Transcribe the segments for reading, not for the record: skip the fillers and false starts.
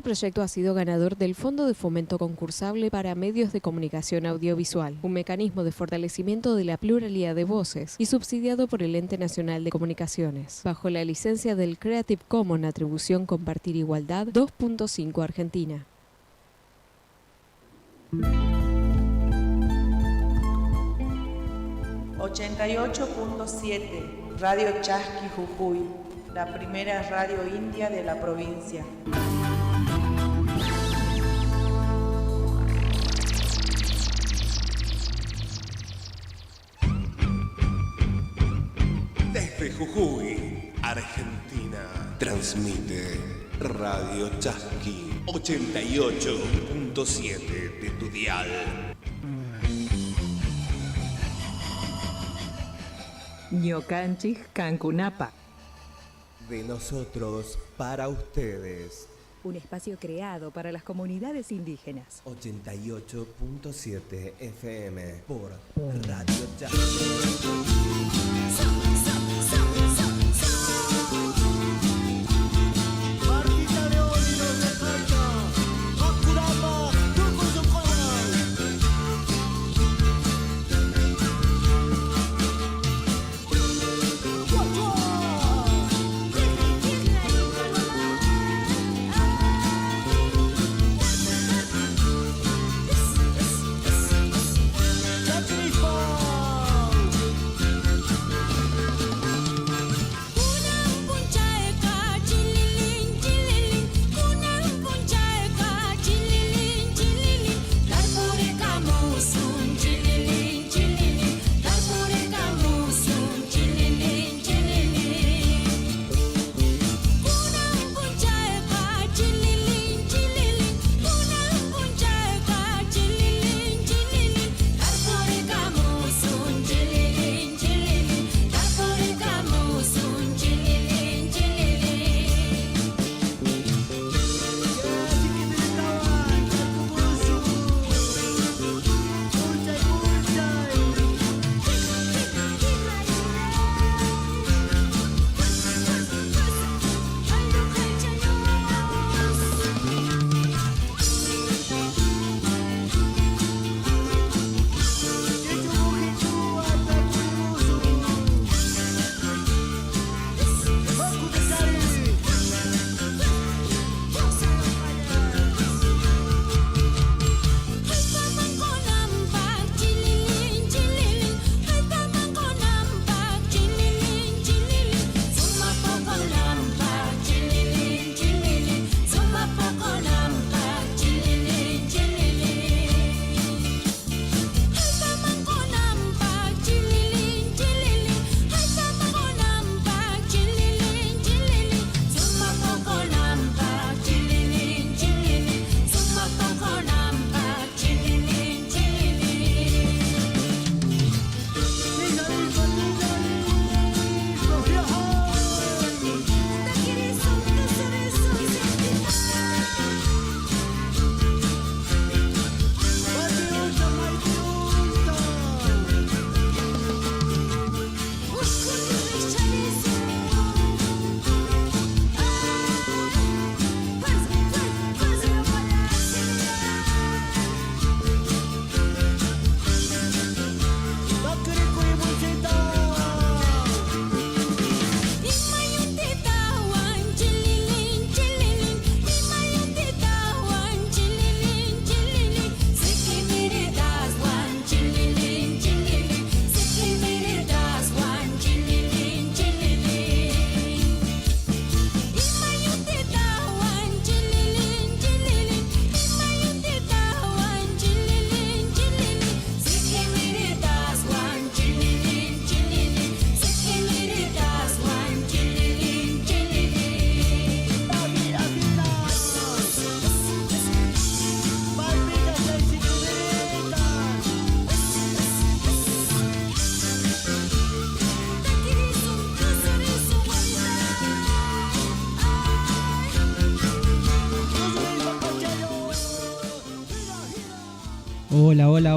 proyecto ha sido ganador del Fondo de Fomento Concursable para Medios de Comunicación Audiovisual, un mecanismo de fortalecimiento de la pluralidad de voces y subsidiado por el Ente Nacional de Comunicaciones, bajo la licencia del Creative Commons Atribución Compartir Igualdad 2.5 Argentina. ...88.7 Radio Chasqui Jujuy, la primera radio india de la provincia. Desde Jujuy, Argentina, transmite Radio Chasqui 88.7 de tu dial. Ñukanchis Cancunapa. De nosotros para ustedes. Un espacio creado para las comunidades indígenas. 88.7 FM por Radio Chasqui.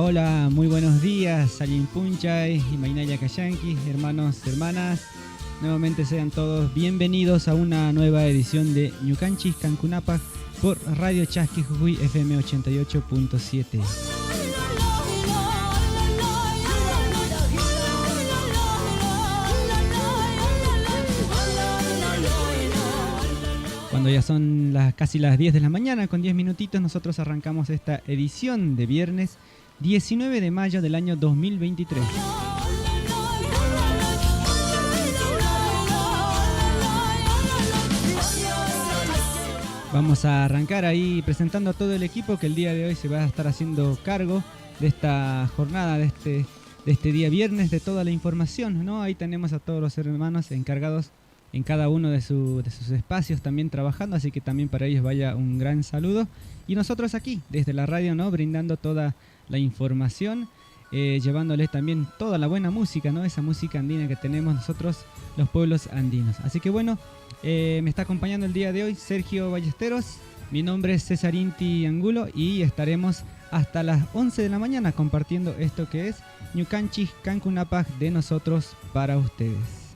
Hola, muy buenos días, Salim Punchay y Mainaya Cayanqui, hermanos, hermanas. Nuevamente sean todos bienvenidos a una nueva edición de Ñukanchis Cancunapa, por Radio Chasqui Jujuy FM 88.7. Cuando ya son casi las 10 de la mañana, con 10 minutitos, nosotros arrancamos esta edición de viernes 19 de mayo del año 2023. Vamos a arrancar ahí presentando a todo el equipo que el día de hoy se va a estar haciendo cargo de esta jornada, de este día viernes, de toda la información, ¿no? Ahí tenemos a todos los hermanos encargados en cada uno de sus espacios también trabajando, así que también para ellos vaya un gran saludo. Y nosotros aquí, desde la radio, ¿no? Brindando toda la información, llevándoles también toda la buena música, ¿no? Esa música andina que tenemos nosotros, los pueblos andinos. Así que bueno, me está acompañando el día de hoy Sergio Ballesteros, mi nombre es César Inti Angulo y estaremos hasta las 11 de la mañana compartiendo esto que es Ñukanchis Cancunapac de nosotros para ustedes.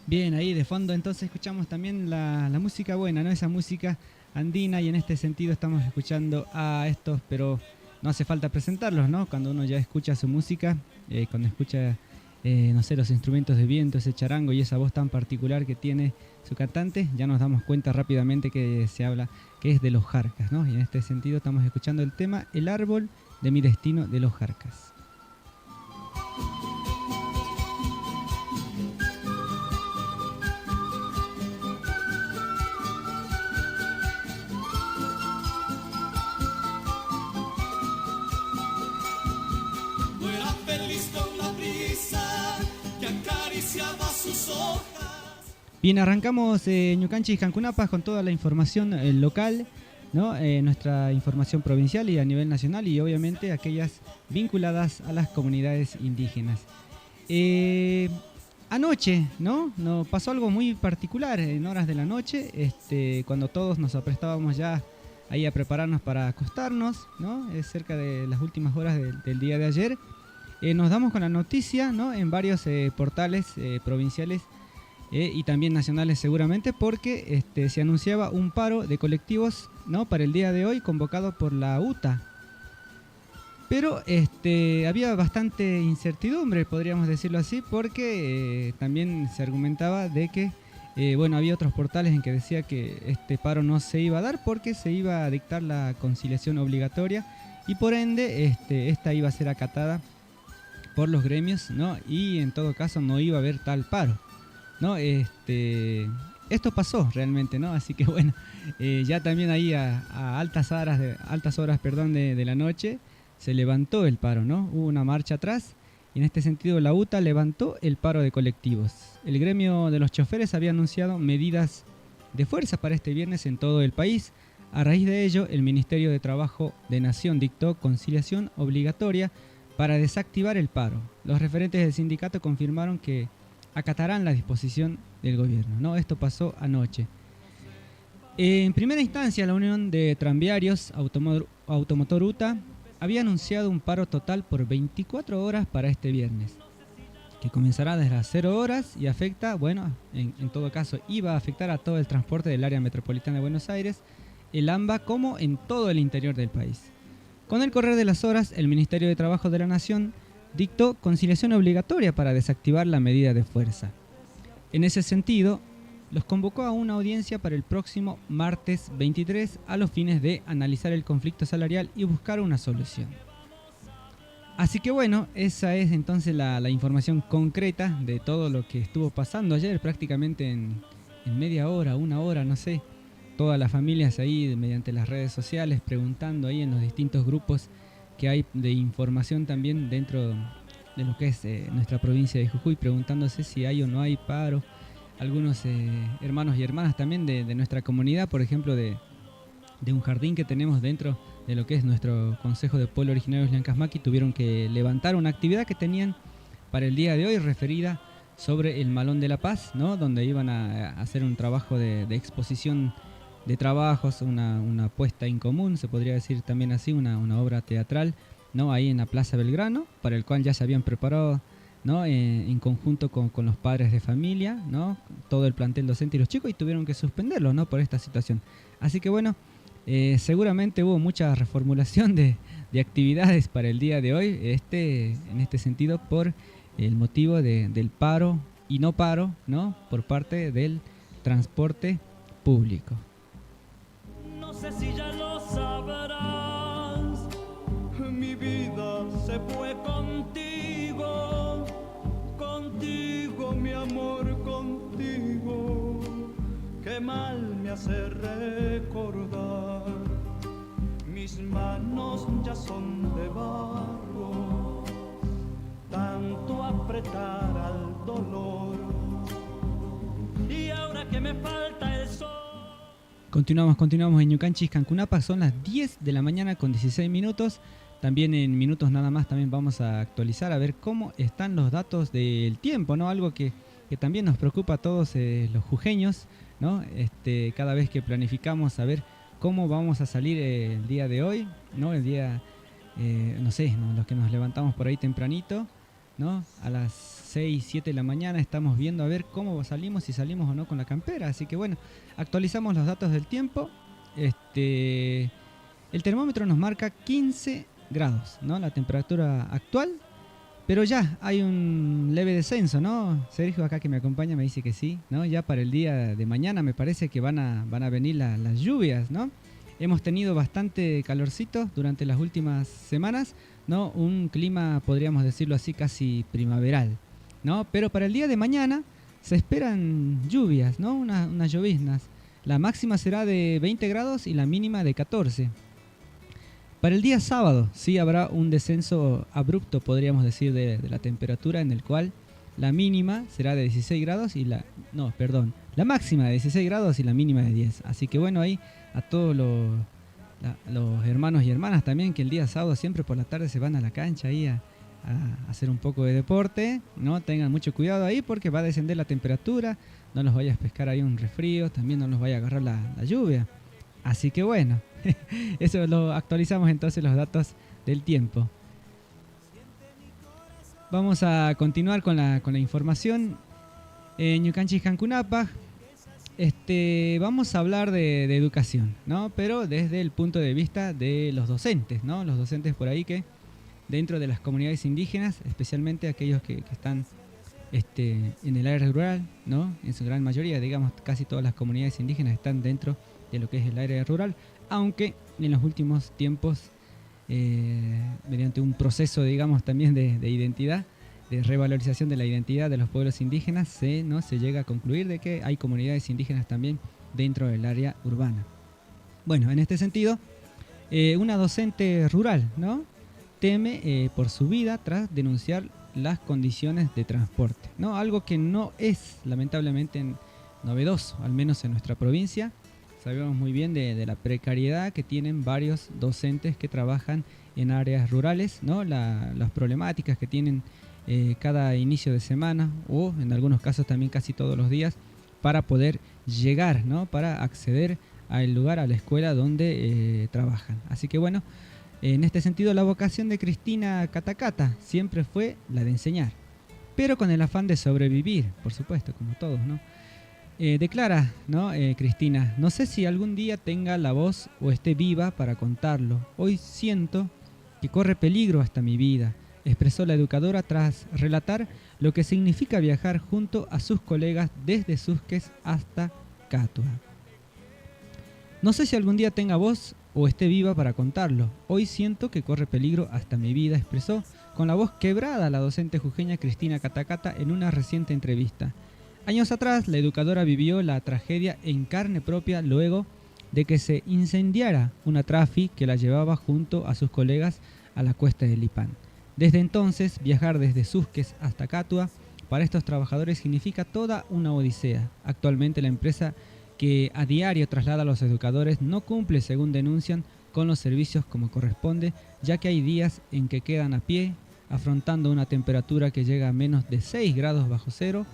Bien, ahí de fondo entonces escuchamos también la música buena, ¿no? Esa música andina, y en este sentido estamos escuchando a estos, pero no hace falta presentarlos, ¿no? Cuando uno ya escucha su música, cuando escucha, no sé, los instrumentos de viento, ese charango y esa voz tan particular que tiene su cantante, ya nos damos cuenta rápidamente que se habla que es de los Jarcas, ¿no? Y en este sentido estamos escuchando el tema El árbol de mi destino de los Jarcas. Bien, arrancamos Ñukanchis Cancunapac con toda la información local, ¿no? Nuestra información provincial y a nivel nacional, y obviamente aquellas vinculadas a las comunidades indígenas. Anoche, ¿no? Nos pasó algo muy particular en horas de la noche, cuando todos nos aprestábamos ya ahí a prepararnos para acostarnos, ¿no? Cerca de las últimas horas del día de ayer. Nos damos con la noticia, ¿no? En varios portales provinciales y también nacionales seguramente, porque se anunciaba un paro de colectivos, ¿no? Para el día de hoy, convocado por la UTA. Pero había bastante incertidumbre, podríamos decirlo así, porque también se argumentaba de que había otros portales en que decía que este paro no se iba a dar porque se iba a dictar la conciliación obligatoria y por ende esta iba a ser acatada por los gremios, ¿no? Y en todo caso no iba a haber tal paro, ¿no? Esto pasó realmente, ¿no? Así que bueno, ya también ahí a altas horas de la noche se levantó el paro, ¿no? Hubo una marcha atrás y en este sentido la UTA levantó el paro de colectivos. El gremio de los choferes había anunciado medidas de fuerza para este viernes en todo el país. A raíz de ello, el Ministerio de Trabajo de Nación dictó conciliación obligatoria para desactivar el paro. Los referentes del sindicato confirmaron que acatarán la disposición del gobierno, ¿no? Esto pasó anoche. En primera instancia, la Unión de Tranviarios Automotor UTA había anunciado un paro total por 24 horas para este viernes, que comenzará desde las 0 horas y afecta, bueno, en todo caso iba a afectar a todo el transporte del área metropolitana de Buenos Aires, el AMBA, como en todo el interior del país. Con el correr de las horas, el Ministerio de Trabajo de la Nación dictó conciliación obligatoria para desactivar la medida de fuerza. En ese sentido, los convocó a una audiencia para el próximo martes 23 a los fines de analizar el conflicto salarial y buscar una solución. Así que bueno, esa es entonces la información concreta de todo lo que estuvo pasando ayer, prácticamente en media hora, una hora, no sé. Todas las familias ahí mediante las redes sociales preguntando ahí en los distintos grupos que hay de información también dentro de lo que es nuestra provincia de Jujuy, preguntándose si hay o no hay paro. Algunos hermanos y hermanas también de nuestra comunidad, por ejemplo de un jardín que tenemos dentro de lo que es nuestro Consejo de Pueblo Originario de Llancasmaqui, tuvieron que levantar una actividad que tenían para el día de hoy referida sobre el Malón de la Paz, ¿no? Donde iban a hacer un trabajo de exposición de trabajos, una puesta en común, se podría decir también así, una obra teatral, ¿no? Ahí en la Plaza Belgrano, para el cual ya se habían preparado, ¿no? En conjunto con los padres de familia, ¿no? Todo el plantel docente y los chicos, y tuvieron que suspenderlo, ¿no? Por esta situación. Así que bueno, seguramente hubo mucha reformulación de actividades para el día de hoy, en este sentido, por el motivo del paro y no paro, ¿no? Por parte del transporte público. No sé si ya lo sabrás, mi vida se fue contigo, contigo mi amor, contigo, qué mal me hace recordar, mis manos ya son de barro, tanto apretar al dolor, y ahora que me falta el sol. Continuamos en Ñucanchis, Cancunapa, son las 10 de la mañana con 16 minutos. También en minutos nada más también vamos a actualizar a ver cómo están los datos del tiempo, ¿no? Algo que también nos preocupa a todos los jujeños, ¿no? Cada vez que planificamos saber cómo vamos a salir el día de hoy, ¿no? El día, no sé, ¿no? Los que nos levantamos por ahí tempranito, ¿no? A las 6, 7 de la mañana estamos viendo a ver cómo salimos, si salimos o no con la campera. Así que bueno, actualizamos los datos del tiempo. El termómetro nos marca 15 grados, ¿no? La temperatura actual, pero ya hay un leve descenso, ¿no? Sergio acá que me acompaña me dice que sí, ¿no? Ya para el día de mañana me parece que van a venir las lluvias, ¿no? Hemos tenido bastante calorcito durante las últimas semanas, ¿no? Un clima, podríamos decirlo así, casi primaveral, ¿no? Pero para el día de mañana se esperan lluvias, ¿no? Unas lloviznas. La máxima será de 20 grados y la mínima de 14. Para el día sábado sí habrá un descenso abrupto, podríamos decir, de la temperatura, en el cual la mínima será de 16 grados y la máxima de 16 grados y la mínima de 10. Así que bueno, ahí a todos los hermanos y hermanas también que el día sábado siempre por la tarde se van a la cancha ahí a hacer un poco de deporte, ¿no? Tengan mucho cuidado ahí porque va a descender la temperatura, no los vayas a pescar ahí un resfrío, también no los vaya a agarrar la lluvia. Así que bueno, eso lo actualizamos entonces los datos del tiempo. Vamos a continuar con la información. En Ñucanchis, Cancunapa, vamos a hablar de educación, ¿no? Pero desde el punto de vista de los docentes, ¿no? Los docentes por ahí que dentro de las comunidades indígenas, especialmente aquellos que están en el área rural, ¿no? En su gran mayoría, digamos, casi todas las comunidades indígenas están dentro de lo que es el área rural, aunque en los últimos tiempos, mediante un proceso, digamos, también de identidad, de revalorización de la identidad de los pueblos indígenas, se llega a concluir de que hay comunidades indígenas también dentro del área urbana. Bueno, en este sentido, una docente rural, ¿no? Teme por su vida tras denunciar las condiciones de transporte, ¿no? Algo que no es lamentablemente novedoso, al menos en nuestra provincia, sabemos muy bien de la precariedad que tienen varios docentes que trabajan en áreas rurales, ¿no? Las problemáticas que tienen cada inicio de semana o en algunos casos también casi todos los días para poder llegar, ¿no? Para acceder al lugar, a la escuela donde trabajan. Así que bueno, en este sentido la vocación de Cristina Catacata siempre fue la de enseñar, pero con el afán de sobrevivir, por supuesto, como todos, ¿no? Declara, ¿no? Cristina, no sé si algún día tenga la voz o esté viva para contarlo. Hoy siento que corre peligro hasta mi vida, expresó la educadora tras relatar lo que significa viajar junto a sus colegas desde Susques hasta Catua. No sé si algún día tenga voz o esté viva para contarlo. Hoy siento que corre peligro hasta mi vida, expresó con la voz quebrada la docente jujeña Cristina Catacata en una reciente entrevista. Años atrás, la educadora vivió la tragedia en carne propia luego de que se incendiara una trafi que la llevaba junto a sus colegas a la cuesta del Lipán. Desde entonces, viajar desde Susques hasta Catua para estos trabajadores significa toda una odisea. Actualmente la empresa que a diario traslada a los educadores no cumple, según denuncian, con los servicios como corresponde, ya que hay días en que quedan a pie, afrontando una temperatura que llega a menos de 6 grados bajo cero.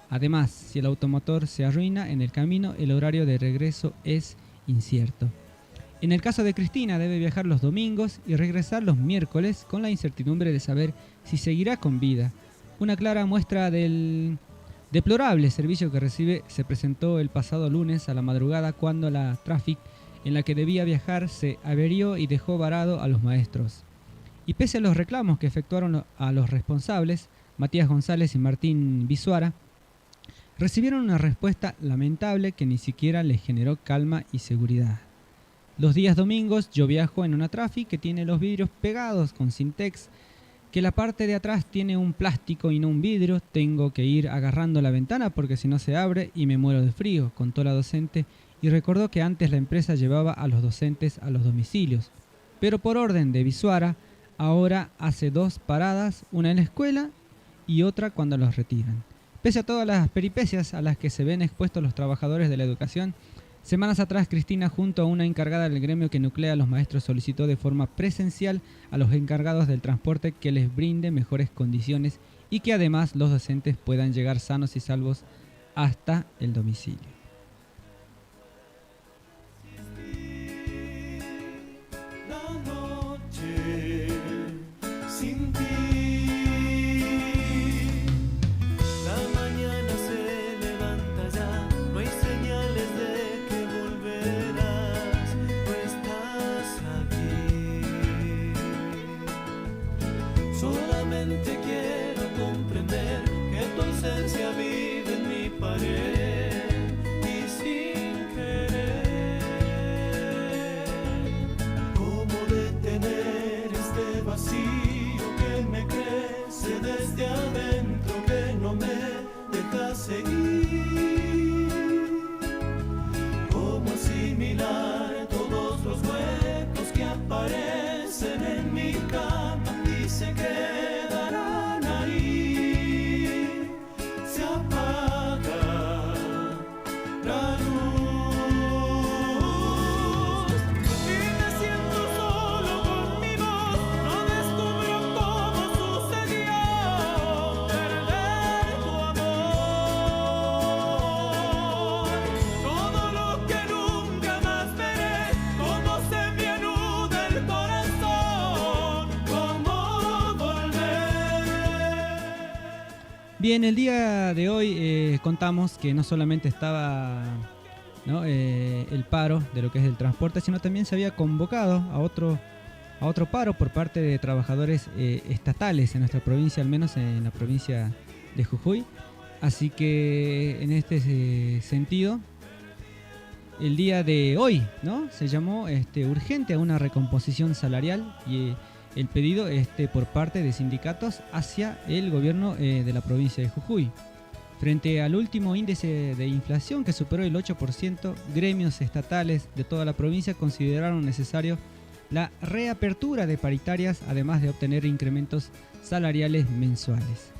Además, si el automotor se arruina en el camino, el horario de regreso es incierto. En el caso de Cristina, debe viajar los domingos y regresar los miércoles con la incertidumbre de saber si seguirá con vida. Una clara muestra del deplorable servicio que recibe se presentó el pasado lunes a la madrugada cuando la Traffic en la que debía viajar se averió y dejó varado a los maestros. Y pese a los reclamos que efectuaron a los responsables, Matías González y Martín Bisuara, recibieron una respuesta lamentable que ni siquiera les generó calma y seguridad. Los días domingos yo viajo en una Traffic que tiene los vidrios pegados con Sintex, que la parte de atrás tiene un plástico y no un vidrio. Tengo que ir agarrando la ventana porque si no se abre y me muero de frío, contó la docente, y recordó que antes la empresa llevaba a los docentes a los domicilios, pero por orden de Bisuara ahora hace 2 paradas, una en la escuela y otra cuando los retiran. Pese a todas las peripecias a las que se ven expuestos los trabajadores de la educación, semanas atrás Cristina, junto a una encargada del gremio que nuclea a los maestros, solicitó de forma presencial a los encargados del transporte que les brinde mejores condiciones y que además los docentes puedan llegar sanos y salvos hasta el domicilio. Solamente quiero comprender que tu ausencia vive en mi pared y sin querer. ¿Cómo detener este vacío que me crece desde adentro, que no me deja seguir? ¿Cómo asimilar todos los huecos que aparecen en mi cama y se quedarán ahí? Se apaga la luz y me siento solo con mi voz. No descubro cómo sucedió perder tu amor. Todo lo que nunca más veré, cómo se me anuda el corazón, cómo volver. Bien, el día de hoy contamos que no solamente estaba, ¿no? El paro de lo que es el transporte, sino también se había convocado a otro paro por parte de trabajadores estatales en nuestra provincia, al menos en la provincia de Jujuy. Así que en este sentido, el día de hoy, ¿no? Se llamó urgente a una recomposición salarial y el pedido por parte de sindicatos hacia el gobierno de la provincia de Jujuy. Frente al último índice de inflación que superó el 8%, gremios estatales de toda la provincia consideraron necesario la reapertura de paritarias, además de obtener incrementos salariales mensuales.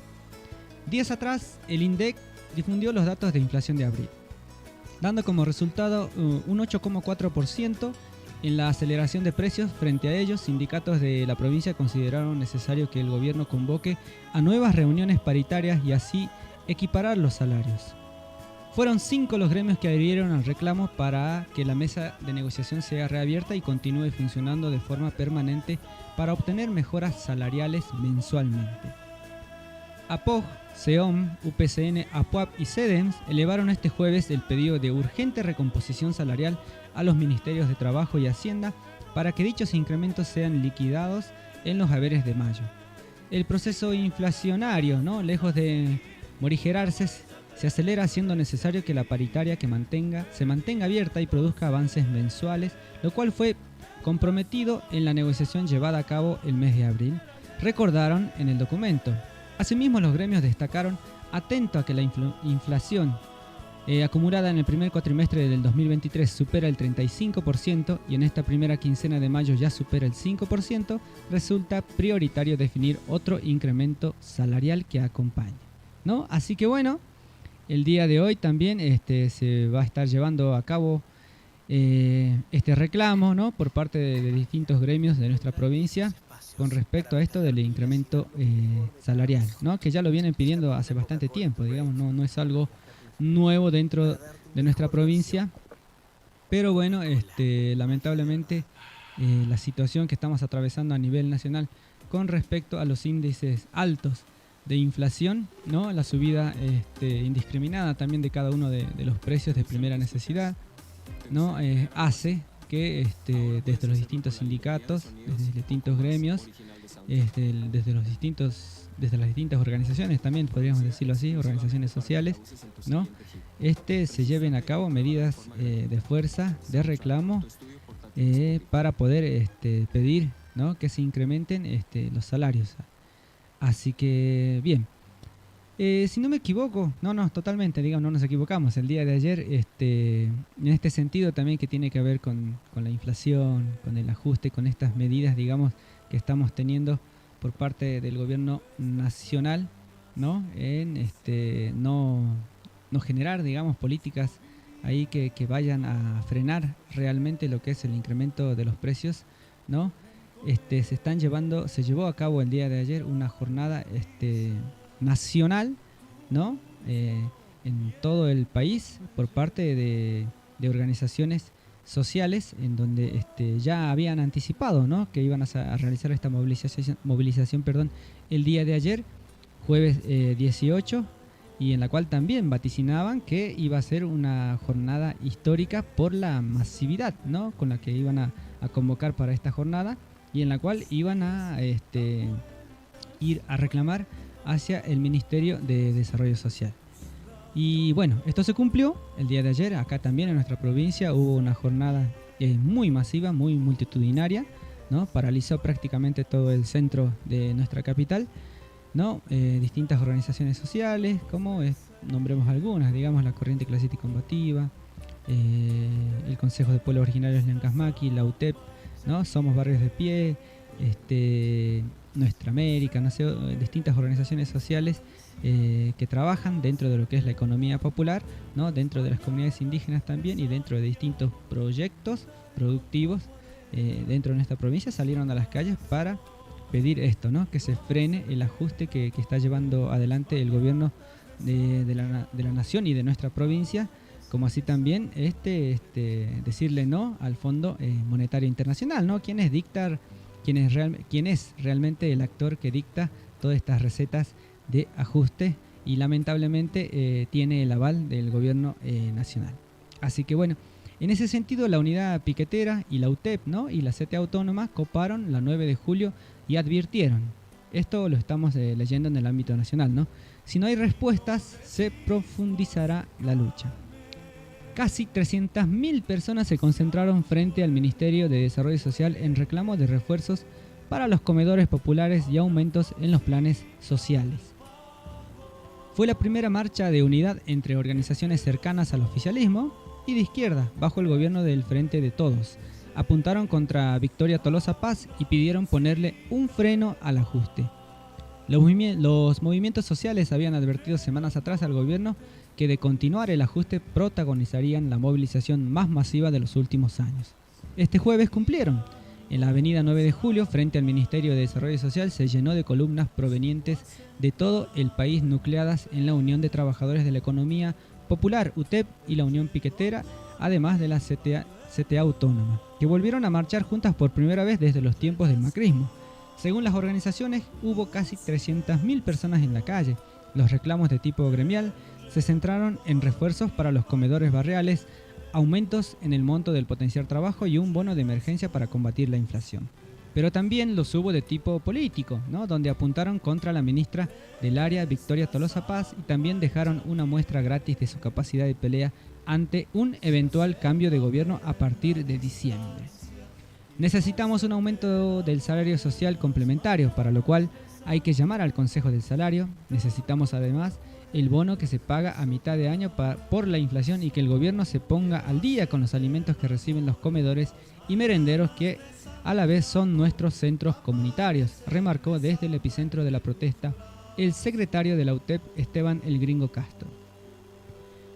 Días atrás, el INDEC difundió los datos de inflación de abril. dando como resultado un 8,4% en la aceleración de precios. Frente a ellos, sindicatos de la provincia consideraron necesario que el gobierno convoque a nuevas reuniones paritarias y así equiparar los salarios. Fueron 5 los gremios que adhirieron al reclamo para que la mesa de negociación sea reabierta y continúe funcionando de forma permanente para obtener mejoras salariales mensualmente. APOG, SEOM, UPCN, APUAP y CEDEMS elevaron este jueves el pedido de urgente recomposición salarial a los ministerios de Trabajo y Hacienda para que dichos incrementos sean liquidados en los haberes de mayo. El proceso inflacionario, lejos de morigerarse, se acelera, siendo necesario que la paritaria se mantenga abierta y produzca avances mensuales, lo cual fue comprometido en la negociación llevada a cabo el mes de abril, recordaron en el documento. Asimismo, los gremios destacaron, atento a que la inflación acumulada en el primer cuatrimestre del 2023 supera el 35% y en esta primera quincena de mayo ya supera el 5%, resulta prioritario definir otro incremento salarial que acompañe, Así que bueno, el día de hoy también se va a estar llevando a cabo este reclamo, por parte de distintos gremios de nuestra provincia con respecto a esto del incremento salarial, que ya lo vienen pidiendo hace bastante tiempo, digamos, no es algo nuevo dentro de nuestra provincia, pero bueno, lamentablemente la situación que estamos atravesando a nivel nacional con respecto a los índices altos de inflación, la subida indiscriminada también de cada uno de los precios de primera necesidad, hace que desde los distintos sindicatos, desde los distintos gremios, desde las distintas organizaciones también, podríamos decirlo así, organizaciones sociales, se lleven a cabo medidas de fuerza, de reclamo, para poder pedir, que se incrementen los salarios. Así que, bien, si no me equivoco, totalmente, digamos, no nos equivocamos. El día de ayer, en este sentido también que tiene que ver con la inflación, con el ajuste, con estas medidas, digamos, que estamos teniendo por parte del gobierno nacional, en no generar, digamos, políticas ahí que vayan a frenar realmente lo que es el incremento de los precios, se llevó a cabo el día de ayer una jornada nacional, en todo el país por parte de organizaciones sociales, en donde ya habían anticipado, que iban a realizar esta movilización el día de ayer, jueves 18, y en la cual también vaticinaban que iba a ser una jornada histórica por la masividad, con la que iban a convocar para esta jornada, y en la cual iban a ir a reclamar hacia el Ministerio de Desarrollo Social. Y bueno, esto se cumplió el día de ayer. Acá también en nuestra provincia hubo una jornada muy masiva, muy multitudinaria, paralizó prácticamente todo el centro de nuestra capital, distintas organizaciones sociales, como nombremos algunas, digamos la Corriente Clasista y Combativa, el Consejo de Pueblos Originarios Llancasmaqui, la UTEP, Somos Barrios de Pie, Nuestra América, distintas organizaciones sociales que trabajan dentro de lo que es la economía popular, dentro de las comunidades indígenas también, y dentro de distintos proyectos productivos dentro de nuestra provincia, salieron a las calles para pedir esto, que se frene el ajuste que está llevando adelante el gobierno de la nación y de nuestra provincia, como así también decirle no al Fondo Monetario Internacional, ¿quién es realmente el actor que dicta todas estas recetas de ajuste, y lamentablemente tiene el aval del gobierno nacional. Así que bueno, en ese sentido la unidad piquetera y la UTEP, y la CTA Autónoma coparon la 9 de julio y advirtieron, esto lo estamos leyendo en el ámbito nacional, si no hay respuestas se profundizará la lucha. Casi 300.000 personas se concentraron frente al Ministerio de Desarrollo Social en reclamo de refuerzos para los comedores populares y aumentos en los planes sociales. Fue la primera marcha de unidad entre organizaciones cercanas al oficialismo y de izquierda, bajo el gobierno del Frente de Todos. Apuntaron contra Victoria Tolosa Paz y pidieron ponerle un freno al ajuste. Los movimientos sociales habían advertido semanas atrás al gobierno que de continuar el ajuste protagonizarían la movilización más masiva de los últimos años. Este jueves cumplieron. En la avenida 9 de Julio, frente al Ministerio de Desarrollo Social, se llenó de columnas provenientes de todo el país nucleadas en la Unión de Trabajadores de la Economía Popular, UTEP, y la Unión Piquetera, además de la CTA Autónoma, que volvieron a marchar juntas por primera vez desde los tiempos del macrismo. Según las organizaciones, hubo casi 300.000 personas en la calle. Los reclamos de tipo gremial se centraron en refuerzos para los comedores barriales, aumentos en el monto del potenciar trabajo y un bono de emergencia para combatir la inflación. Pero también los hubo de tipo político, ¿no? Donde apuntaron contra la ministra del área, Victoria Tolosa Paz, y también dejaron una muestra gratis de su capacidad de pelea ante un eventual cambio de gobierno a partir de diciembre. Necesitamos un aumento del salario social complementario, para lo cual hay que llamar al Consejo del Salario. Necesitamos además el bono que se paga a mitad de año por la inflación y que el gobierno se ponga al día con los alimentos que reciben los comedores y merenderos, que a la vez son nuestros centros comunitarios, remarcó desde el epicentro de la protesta el secretario de la UTEP, Esteban El Gringo Castro.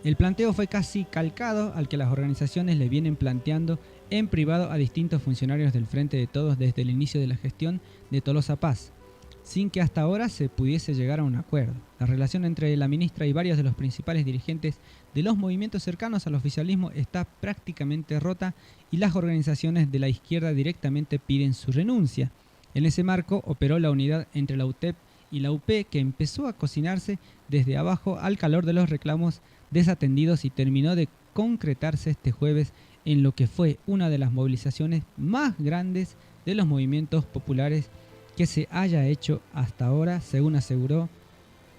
El planteo fue casi calcado al que las organizaciones le vienen planteando en privado a distintos funcionarios del Frente de Todos desde el inicio de la gestión de Tolosa Paz, sin que hasta ahora se pudiese llegar a un acuerdo. La relación entre la ministra y varios de los principales dirigentes de los movimientos cercanos al oficialismo está prácticamente rota y las organizaciones de la izquierda directamente piden su renuncia. En ese marco operó la unidad entre la UTEP y la UP, que empezó a cocinarse desde abajo al calor de los reclamos desatendidos y terminó de concretarse este jueves en lo que fue una de las movilizaciones más grandes de los movimientos populares que se haya hecho hasta ahora, según aseguró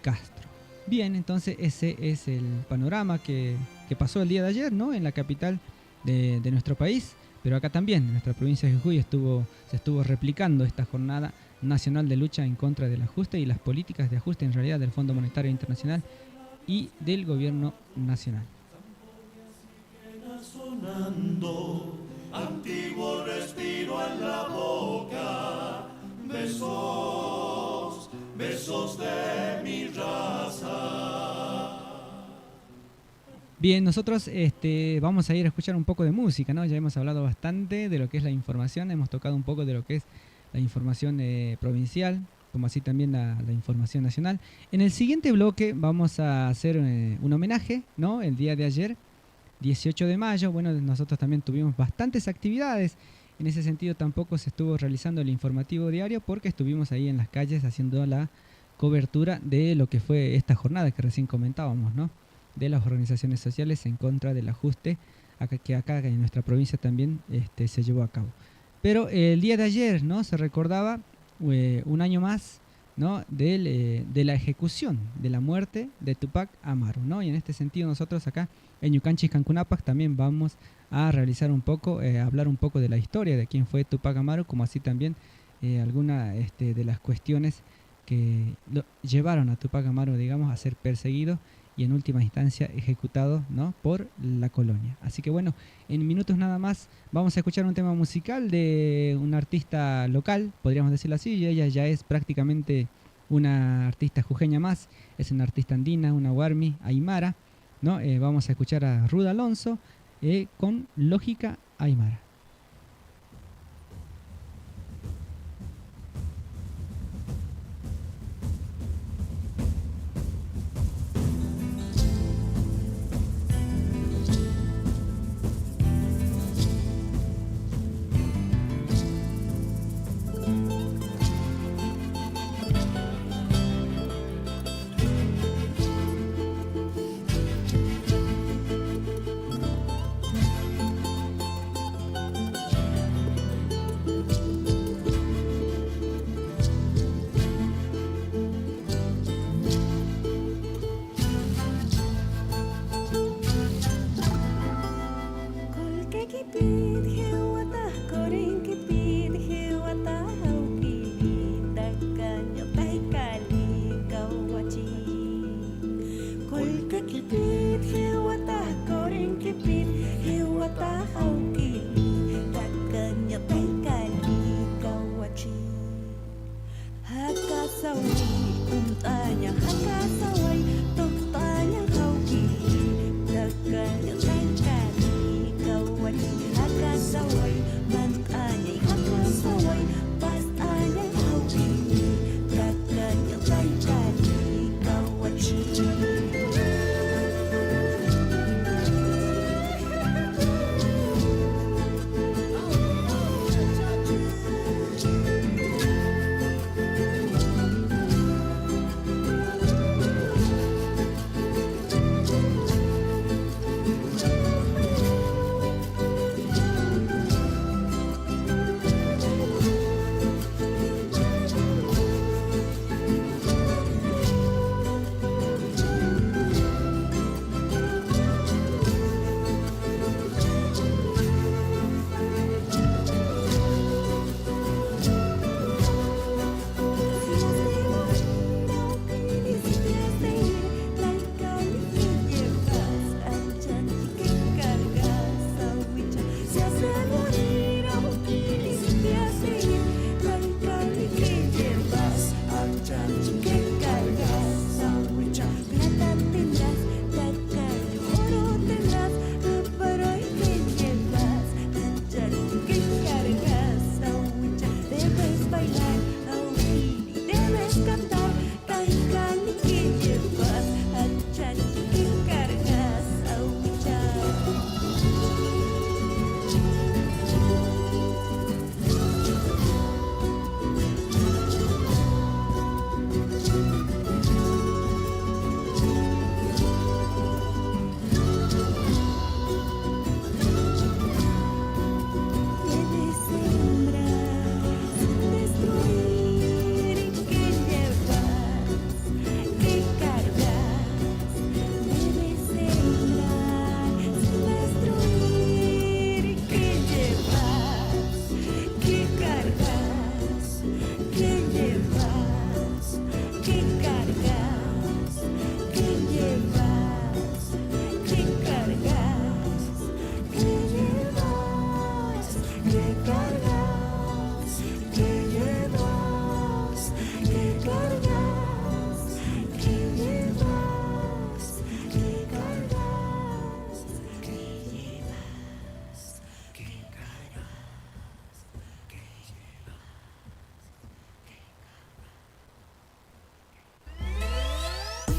Castro. Bien, entonces ese es el panorama que pasó el día de ayer, ¿no? En la capital de nuestro país, pero acá también, en nuestra provincia de Jujuy, se estuvo replicando esta jornada nacional de lucha en contra del ajuste y las políticas de ajuste en realidad del Fondo Monetario Internacional y del gobierno nacional. Sonando, antiguo respiro en la boca, besos, besos de mi raza. Bien, nosotros vamos a ir a escuchar un poco de música, ¿no? Ya hemos hablado bastante de lo que es la información, hemos tocado un poco de lo que es la información provincial, como así también la información nacional. En el siguiente bloque vamos a hacer un homenaje, ¿no? El día de ayer, 18 de mayo, bueno, nosotros también tuvimos bastantes actividades. En ese sentido tampoco se estuvo realizando el informativo diario porque estuvimos ahí en las calles haciendo la cobertura de lo que fue esta jornada que recién comentábamos, ¿no? De las organizaciones sociales en contra del ajuste que acá en nuestra provincia también se llevó a cabo. Pero el día de ayer, ¿no? Se recordaba un año más, ¿no? De la ejecución, de la muerte de Tupac Amaru, ¿no? Y en este sentido nosotros acá en Yucanchis Cancunapac también vamos a realizar un poco, hablar un poco de la historia de quién fue Tupac Amaru, como así también alguna de las cuestiones que lo llevaron a Tupac Amaru, digamos, a ser perseguido y en última instancia ejecutado, ¿no? Por la colonia. Así que bueno, en minutos nada más vamos a escuchar un tema musical de una artista local, podríamos decirlo así, y ella ya es prácticamente una artista jujeña más, es una artista andina, una huarmi, aymara, ¿no? Vamos a escuchar a Ruda Alonso con Lógica Aymara. Hakasaway, kung tanya hakasaway, tok tanya kauki.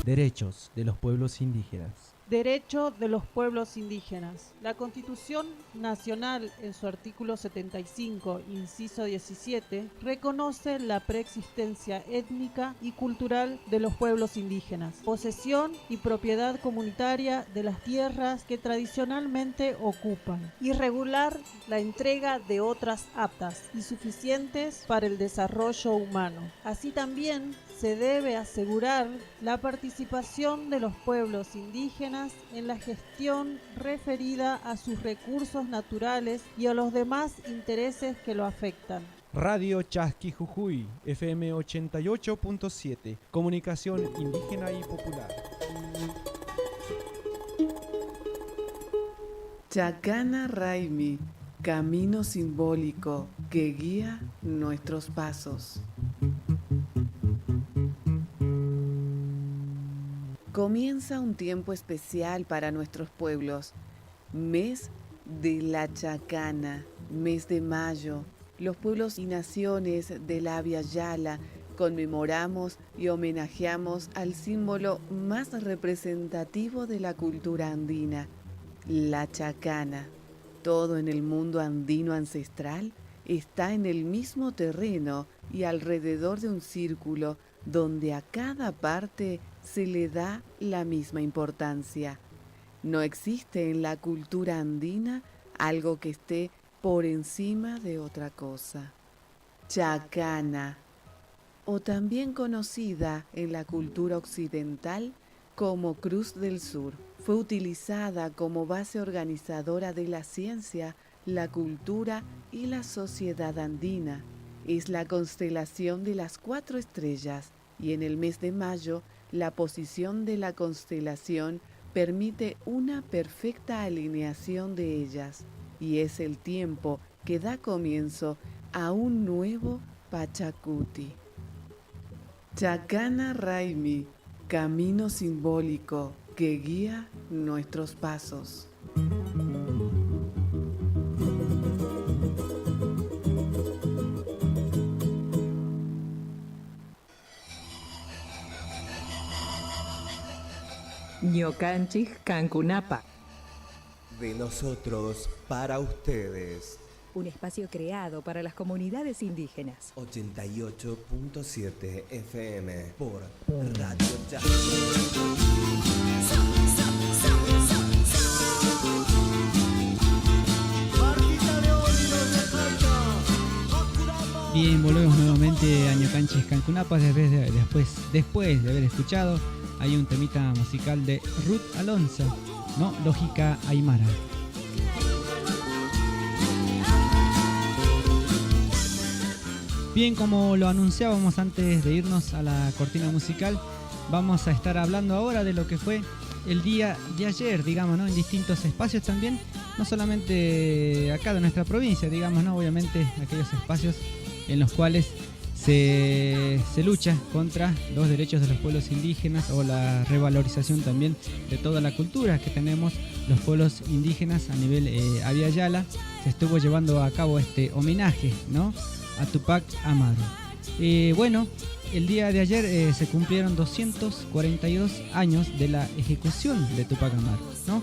Derechos de los pueblos indígenas. Derecho de los pueblos indígenas. La Constitución Nacional, en su artículo 75, inciso 17, reconoce la preexistencia étnica y cultural de los pueblos indígenas, posesión y propiedad comunitaria de las tierras que tradicionalmente ocupan, y regular la entrega de otras aptas y suficientes para el desarrollo humano. Así también se debe asegurar la participación de los pueblos indígenas en la gestión referida a sus recursos naturales y a los demás intereses que lo afectan. Radio Chasqui Jujuy, FM 88.7, comunicación indígena y popular. Chacana Raimi, camino simbólico que guía nuestros pasos. Comienza un tiempo especial para nuestros pueblos, mes de la Chacana, mes de mayo. Los pueblos y naciones de la Abya Yala conmemoramos y homenajeamos al símbolo más representativo de la cultura andina, la Chacana. Todo en el mundo andino ancestral está en el mismo terreno y alrededor de un círculo donde a cada parte se le da la misma importancia. No existe en la cultura andina algo que esté por encima de otra cosa. Chacana, o también conocida en la cultura occidental como Cruz del Sur, fue utilizada como base organizadora de la ciencia, la cultura y la sociedad andina. Es la constelación de las 4 estrellas y en el mes de mayo la posición de la constelación permite una perfecta alineación de ellas y es el tiempo que da comienzo a un nuevo Pachacuti. Chacana Raimi, camino simbólico que guía nuestros pasos. Ñocanchis Cancunapa. De nosotros para ustedes. Un espacio creado para las comunidades indígenas. 88.7 FM por Radio Chasqui. Bien, volvemos nuevamente a Ñocanchis Cancunapa después de haber escuchado. Hay un temita musical de Ruth Alonso, ¿no? Lógica Aymara. Bien, como lo anunciábamos antes de irnos a la cortina musical, vamos a estar hablando ahora de lo que fue el día de ayer, digamos, ¿no? En distintos espacios también, no solamente acá de nuestra provincia, digamos, ¿no? Obviamente aquellos espacios en los cuales se lucha contra los derechos de los pueblos indígenas o la revalorización también de toda la cultura que tenemos los pueblos indígenas a nivel Abya Yala. Se estuvo llevando a cabo este homenaje, ¿no?, a Tupac Amaru. Bueno, el día de ayer se cumplieron 242 años de la ejecución de Tupac Amaru, ¿no?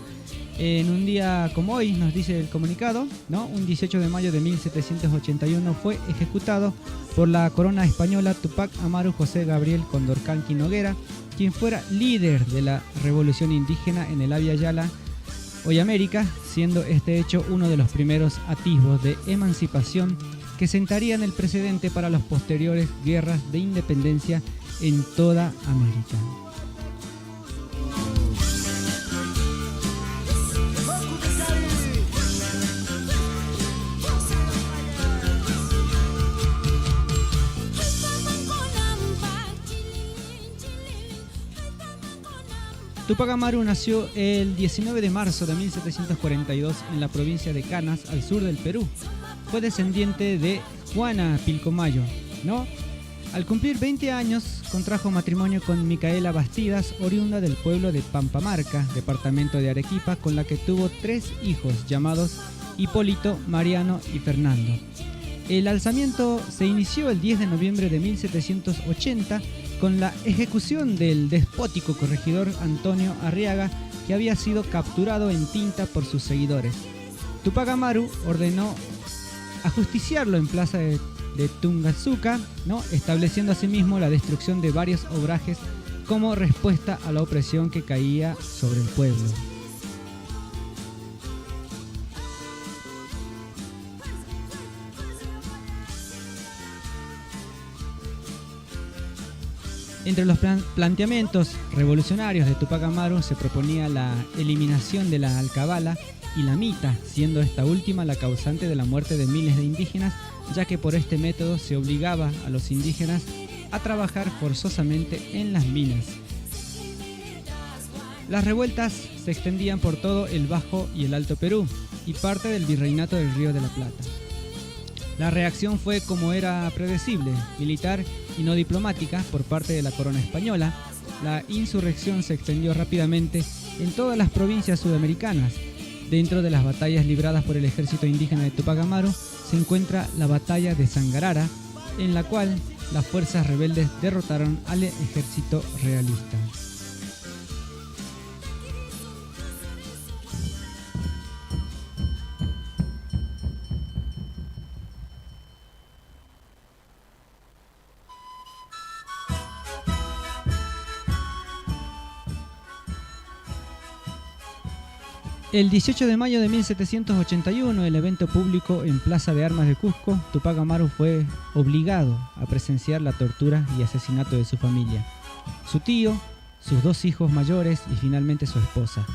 En un día como hoy, nos dice el comunicado, ¿no?, un 18 de mayo de 1781 fue ejecutado por la corona española Tupac Amaru José Gabriel Condorcanqui Noguera, quien fuera líder de la revolución indígena en el Abya Yala, hoy América, siendo este hecho uno de los primeros atisbos de emancipación que sentarían el precedente para las posteriores guerras de independencia en toda América. Tupac Amaru nació el 19 de marzo de 1742 en la provincia de Canas, al sur del Perú. Fue descendiente de Juana Pilcomayo, ¿no? Al cumplir 20 años, contrajo matrimonio con Micaela Bastidas, oriunda del pueblo de Pampamarca, departamento de Arequipa, con la que tuvo 3 hijos llamados Hipólito, Mariano y Fernando. El alzamiento se inició el 10 de noviembre de 1780 con la ejecución del despótico corregidor Antonio Arriaga, que había sido capturado en Tinta por sus seguidores. Tupac Amaru ordenó ajusticiarlo en plaza de Tungazuca, ¿no? Estableciendo asimismo la destrucción de varios obrajes como respuesta a la opresión que caía sobre el pueblo. Entre los planteamientos revolucionarios de Tupac Amaru se proponía la eliminación de la alcabala y la mita, siendo esta última la causante de la muerte de miles de indígenas, ya que por este método se obligaba a los indígenas a trabajar forzosamente en las minas. Las revueltas se extendían por todo el Bajo y el Alto Perú y parte del Virreinato del Río de la Plata. La reacción fue, como era predecible, militar y no diplomática por parte de la corona española. La insurrección se extendió rápidamente en todas las provincias sudamericanas. Dentro de las batallas libradas por el ejército indígena de Tupac Amaru se encuentra la batalla de Sangarara, en la cual las fuerzas rebeldes derrotaron al ejército realista. El 18 de mayo de 1781, el evento público en Plaza de Armas de Cusco, Tupac Amaru fue obligado a presenciar la tortura y asesinato de su familia, su tío, sus dos hijos mayores y finalmente su esposa.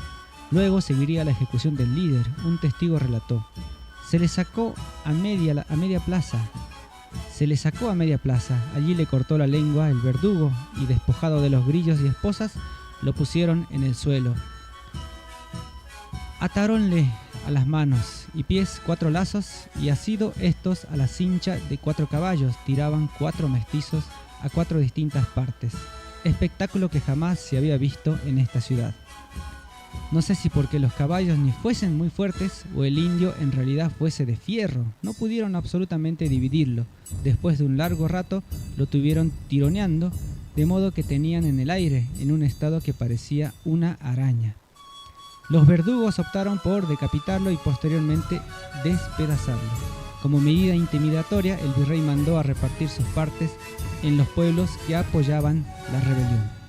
Luego seguiría la ejecución del líder. Un testigo relató: se le sacó a media plaza. Allí le cortó la lengua el verdugo y, despojado de los grillos y esposas, lo pusieron en el suelo. Atarónle a las manos y pies 4 lazos y asido estos a la cincha de 4 caballos tiraban 4 mestizos a 4 distintas partes. Espectáculo que jamás se había visto en esta ciudad. No sé si porque los caballos ni fuesen muy fuertes o el indio en realidad fuese de fierro. No pudieron absolutamente dividirlo. Después de un largo rato lo tuvieron tironeando, de modo que tenían en el aire en un estado que parecía una araña. Los verdugos optaron por decapitarlo y posteriormente despedazarlo. Como medida intimidatoria, el virrey mandó a repartir sus partes en los pueblos que apoyaban la rebelión.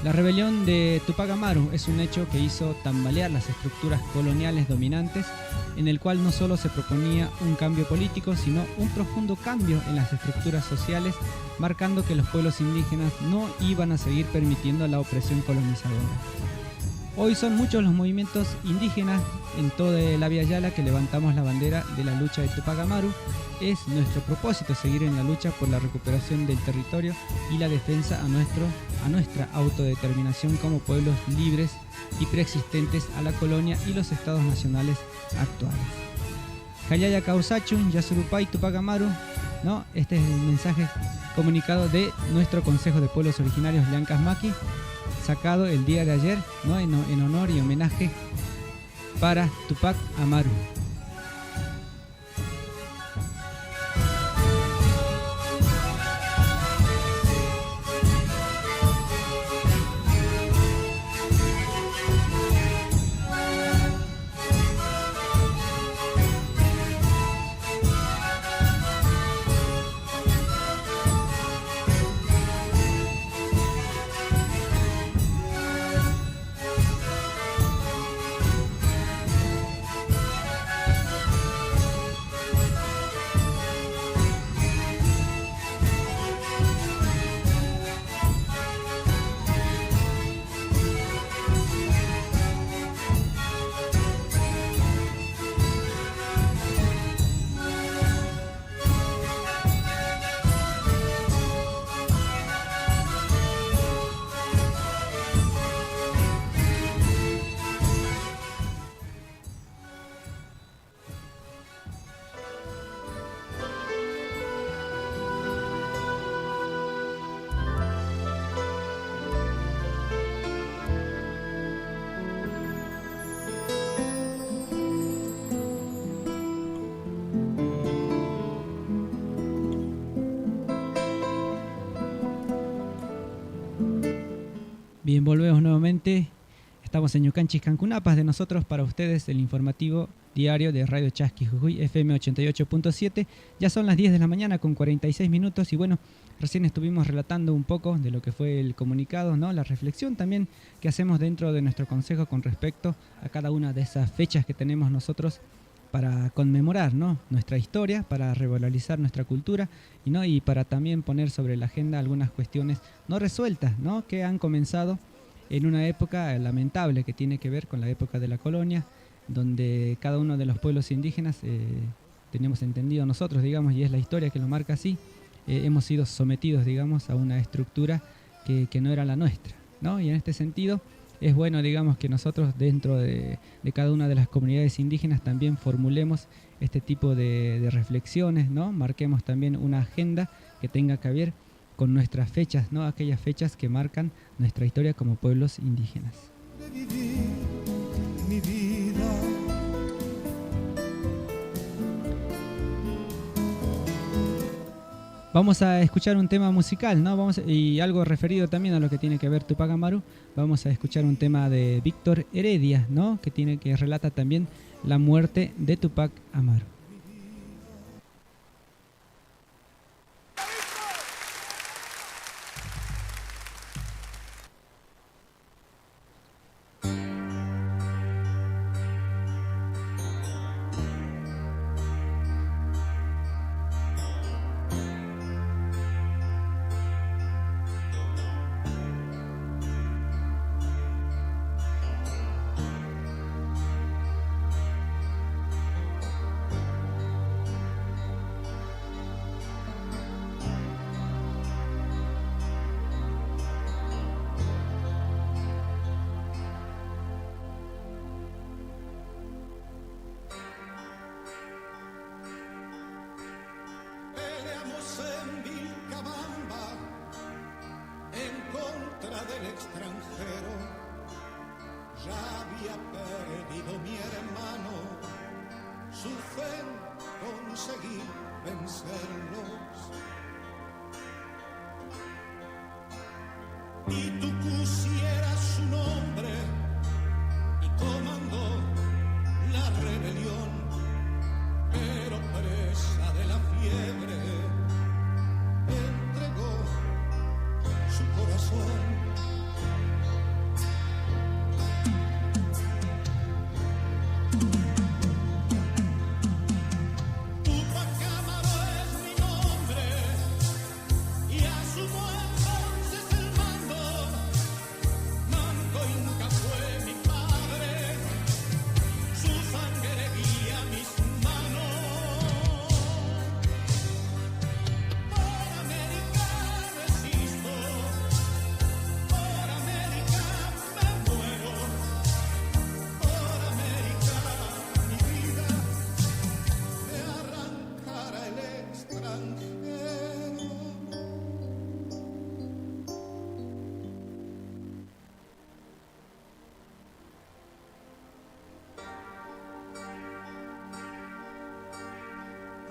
La rebelión de Tupac Amaru es un hecho que hizo tambalear las estructuras coloniales dominantes, en el cual no solo se proponía un cambio político, sino un profundo cambio en las estructuras sociales, marcando que los pueblos indígenas no iban a seguir permitiendo la opresión colonizadora. Hoy son muchos los movimientos indígenas en toda la Via Yala que levantamos la bandera de la lucha de Tupac Amaru. Es nuestro propósito seguir en la lucha por la recuperación del territorio y la defensa a nuestra autodeterminación como pueblos libres y preexistentes a la colonia y los estados nacionales actuales. Hayaya Kausachun, Yasurupay, Tupac Amaru, ¿no? Este es el mensaje comunicado de nuestro Consejo de Pueblos Originarios Llancas Maqui, sacado el día de ayer, ¿no? en honor y homenaje para Tupac Amaru. Bien, volvemos nuevamente. Estamos en Ñucanchis Cancunapas, de nosotros para ustedes el informativo diario de Radio Chasqui Jujuy, FM 88.7. Ya son las 10 de la mañana con 46 minutos y bueno, recién estuvimos relatando un poco de lo que fue el comunicado, ¿no? La reflexión también que hacemos dentro de nuestro consejo con respecto a cada una de esas fechas que tenemos nosotros para conmemorar, ¿no? Nuestra historia, para revalorizar nuestra cultura y para también poner sobre la agenda algunas cuestiones no resueltas, ¿no? Que han comenzado en una época lamentable que tiene que ver con la época de la colonia, donde cada uno de los pueblos indígenas, tenemos entendido nosotros, digamos, y es la historia que lo marca así, hemos sido sometidos, digamos, a una estructura que no era la nuestra, ¿no? Y en este sentido es bueno, digamos, que nosotros dentro de cada una de las comunidades indígenas también formulemos este tipo de reflexiones, ¿no? Marquemos también una agenda que tenga que ver con nuestras fechas, ¿no? Aquellas fechas que marcan nuestra historia como pueblos indígenas. De vivir mi vida. Vamos a escuchar un tema musical, ¿no? Y algo referido también a lo que tiene que ver Tupac Amaru. Vamos a escuchar un tema de Víctor Heredia, ¿no? Que relata también la muerte de Tupac Amaru.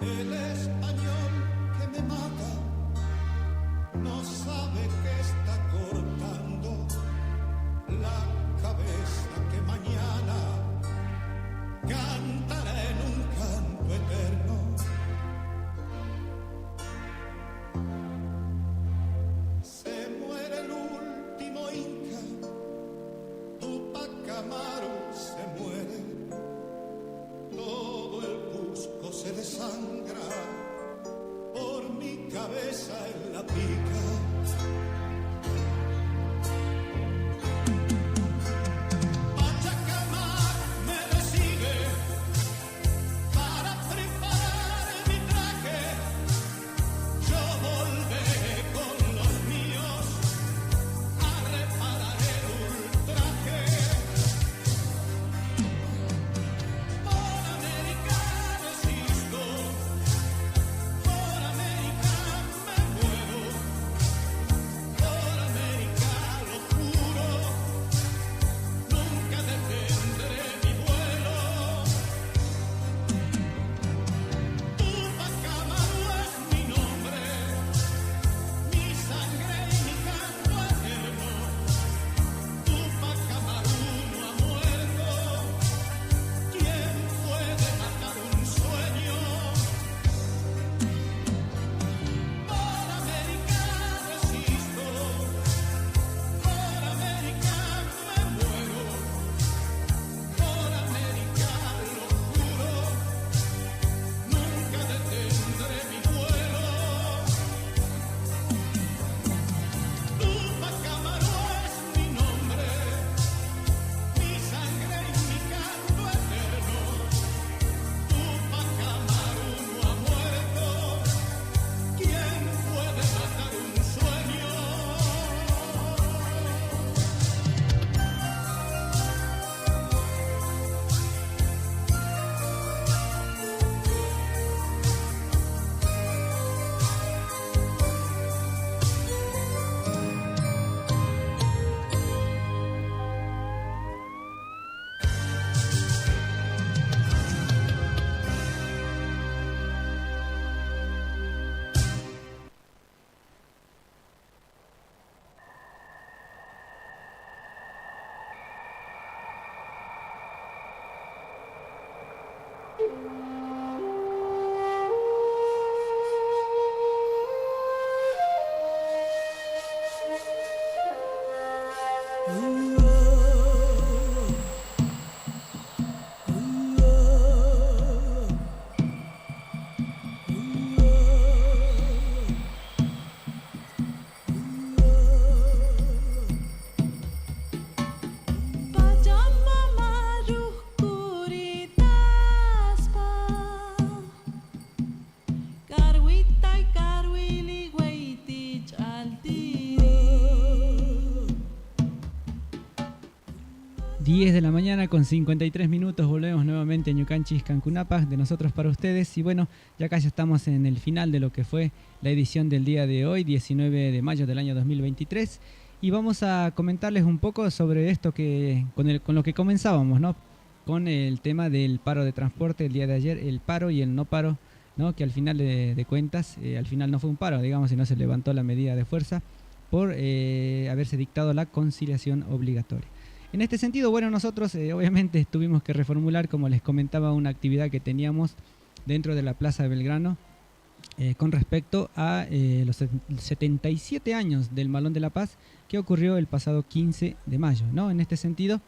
El español que me mata no sabe que está cortando la cabeza que mañana cantará en un canto eterno. Se muere el último inca, Tupac Amaru se muere. Todo el Cusco se desangra por mi cabeza en la pica. Pachacamac me recibe para preparar mi traje. Yo volveré con los míos a reparar el ultraje. Por América me muero. De la mañana con 53 minutos, volvemos nuevamente a Ñucanchis Cancunapac, de nosotros para ustedes. Y bueno, ya casi estamos en el final de lo que fue la edición del día de hoy, 19 de mayo del año 2023. Y vamos a comentarles un poco sobre esto con lo que comenzábamos, ¿no? Con el tema del paro de transporte el día de ayer, el paro y el no paro, ¿no? Que al final de cuentas, al final no fue un paro, digamos, sino se levantó la medida de fuerza por haberse dictado la conciliación obligatoria. En este sentido, bueno, nosotros obviamente tuvimos que reformular, como les comentaba, una actividad que teníamos dentro de la Plaza de Belgrano con respecto a los 77 años del Malón de la Paz que ocurrió el pasado 15 de mayo, ¿no? En este sentido,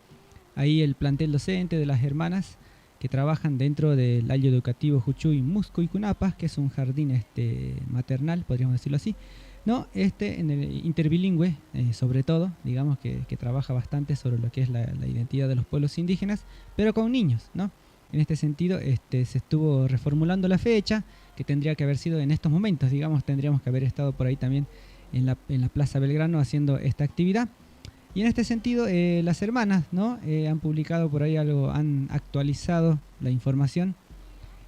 ahí el plantel docente de las hermanas que trabajan dentro del Ayllu Educativo Juchuy Musco Cunapac, que es un jardín maternal, podríamos decirlo así, ¿no? En el interbilingüe, sobre todo, digamos que trabaja bastante sobre lo que es la identidad de los pueblos indígenas, pero con niños, ¿no? En este sentido, se estuvo reformulando la fecha, que tendría que haber sido en estos momentos, digamos, tendríamos que haber estado por ahí también en la Plaza Belgrano haciendo esta actividad. Y en este sentido, las hermanas, ¿no? Han publicado por ahí algo, han actualizado la información,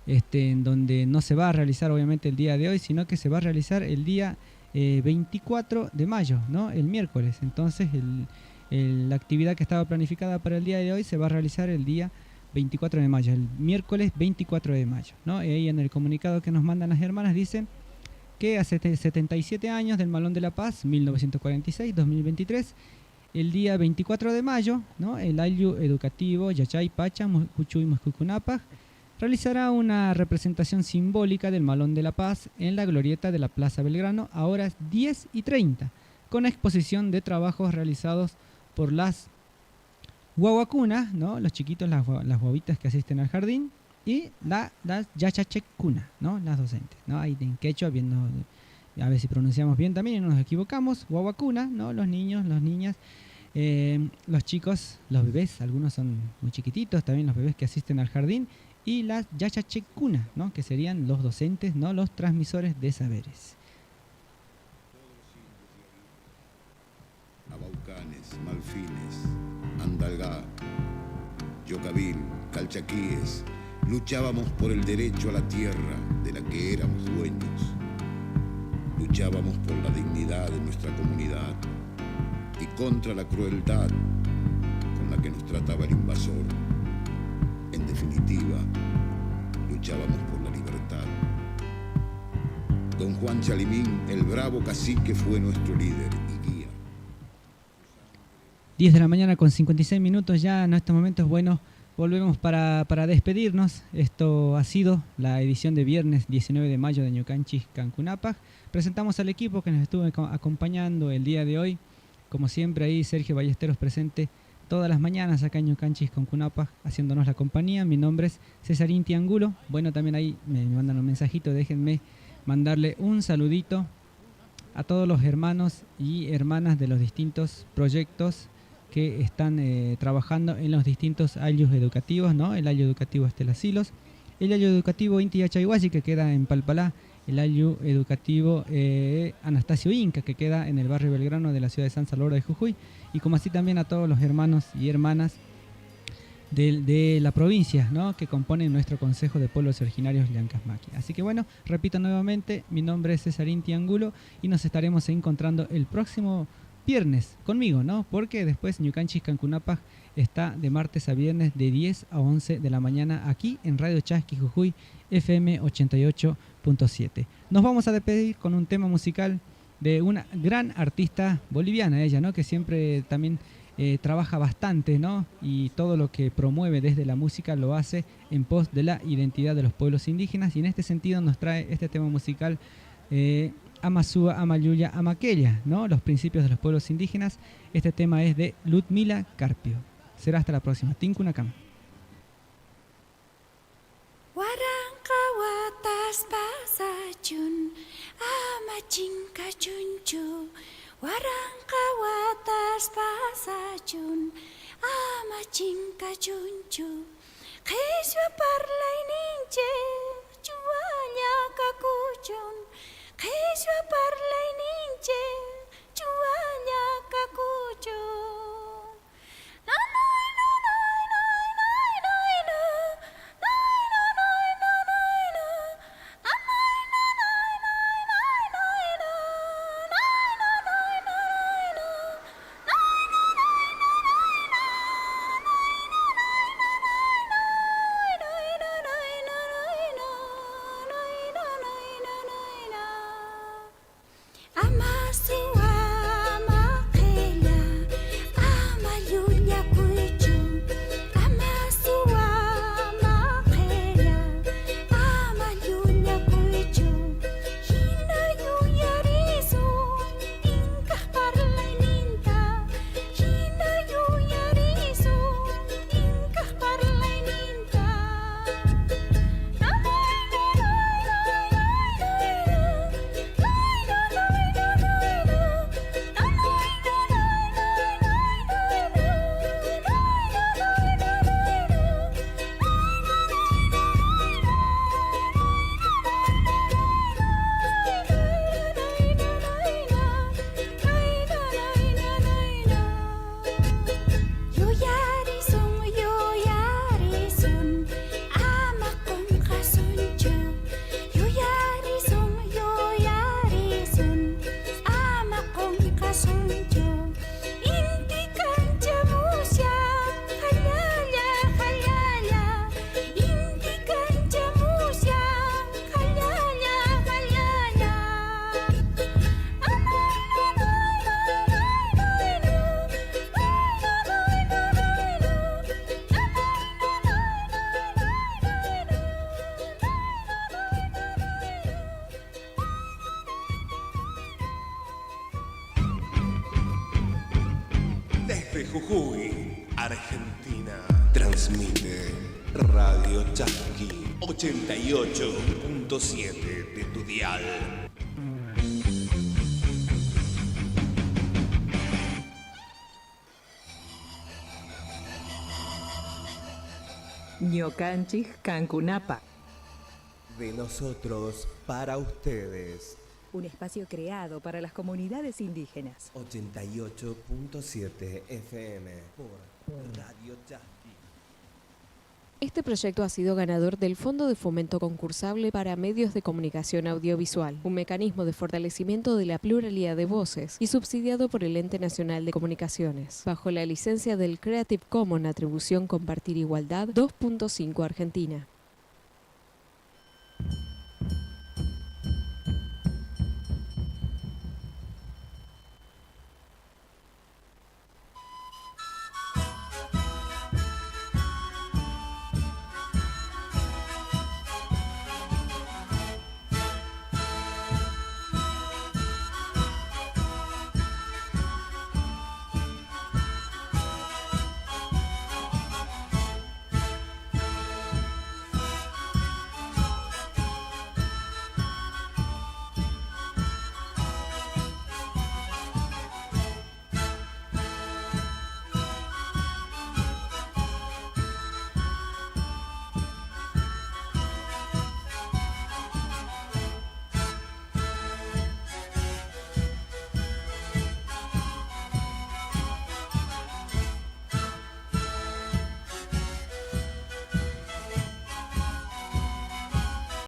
en donde no se va a realizar obviamente el día de hoy, sino que se va a realizar el día 24 de mayo, ¿no? El miércoles. Entonces la actividad que estaba planificada para el día de hoy se va a realizar el día 24 de mayo, el miércoles 24 de mayo, ¿no? Y ahí en el comunicado que nos mandan las hermanas dicen que hace 77 años del Malón de la Paz, 1946-2023, el día 24 de mayo, ¿no? El Ayllu Educativo Yachay Pacha Juchuy Muscucunapac realizará una representación simbólica del Malón de la Paz en la glorieta de la Plaza Belgrano a horas 10:30, con exposición de trabajos realizados por las guaguacunas, ¿no? Los chiquitos, las guaguitas que asisten al jardín, y las yachachecuna, ¿no? Las docentes, ¿no? Ahí en quechua, viendo, a ver si pronunciamos bien también y no nos equivocamos, guaguacuna, ¿no? Los niños, las niñas, los chicos, los bebés, algunos son muy chiquititos, también los bebés que asisten al jardín, y las yachachecuna, ¿no? Que serían los docentes, ¿no? Los transmisores de saberes. Abaucanes, Malfines, Andalgá, Yocabil, Calchaquíes, luchábamos por el derecho a la tierra de la que éramos dueños. Luchábamos por la dignidad de nuestra comunidad y contra la crueldad con la que nos trataba el invasor. En definitiva, luchábamos por la libertad. Don Juan Chalimín, el bravo cacique, fue nuestro líder y guía. 10 de la mañana con 56 minutos ya en estos momentos. Bueno, volvemos para despedirnos. Esto ha sido la edición de viernes 19 de mayo de Ñucanchis Cancunapac. Presentamos al equipo que nos estuvo acompañando el día de hoy. Como siempre, ahí Sergio Ballesteros presente todas las mañanas acá en Ñucanchis Cancunapac, haciéndonos la compañía. Mi nombre es Cesarín Tiangulo. Bueno, también ahí me mandan un mensajito, déjenme mandarle un saludito a todos los hermanos y hermanas de los distintos proyectos que están trabajando en los distintos ayllus educativos, ¿no? El Ayllu Educativo Estela Silos, el Ayllu Educativo Inti Yachayhuasi, que queda en Palpalá, el Ayllu Educativo Anastasio Inca, que queda en el barrio Belgrano de la ciudad de San Salvador de Jujuy, y como así también a todos los hermanos y hermanas de la provincia, ¿no? Que componen nuestro Consejo de Pueblos Originarios Llancasmaqui. Así que bueno, repito nuevamente, mi nombre es Cesarín Tiangulo y nos estaremos encontrando el próximo viernes conmigo, ¿no? Porque después Ñucanchis Cancunapac está de martes a viernes de 10 a 11 de la mañana aquí en Radio Chasqui Jujuy FM 88.7. Nos vamos a despedir con un tema musical de una gran artista boliviana, ella, ¿no? Que siempre también trabaja bastante, ¿no? Y todo lo que promueve desde la música lo hace en pos de la identidad de los pueblos indígenas, y en este sentido nos trae este tema musical Amasúa, Amayuya, Amaqueya, ¿no? Los principios de los pueblos indígenas. Este tema es de Ludmila Carpio. Será hasta la próxima. Tinkunakam. Warankawatas pasachun amachinka chunchu. Warankawatas pasachun amachinka chunchu. Jesua parlay ninche chuanya kakuchun. Jesua parlay ninche chuanya kakuchun. Desde Jujuy, Argentina, transmite Radio Chasqui 88.7 de tu dial. Ñocanchis Cancunapa. De nosotros para ustedes. Un espacio creado para las comunidades indígenas. 88.7 FM por Radio Chasqui. Este proyecto ha sido ganador del Fondo de Fomento Concursable para Medios de Comunicación Audiovisual, un mecanismo de fortalecimiento de la pluralidad de voces y subsidiado por el Ente Nacional de Comunicaciones, bajo la licencia del Creative Commons Atribución Compartir Igualdad 2.5 Argentina.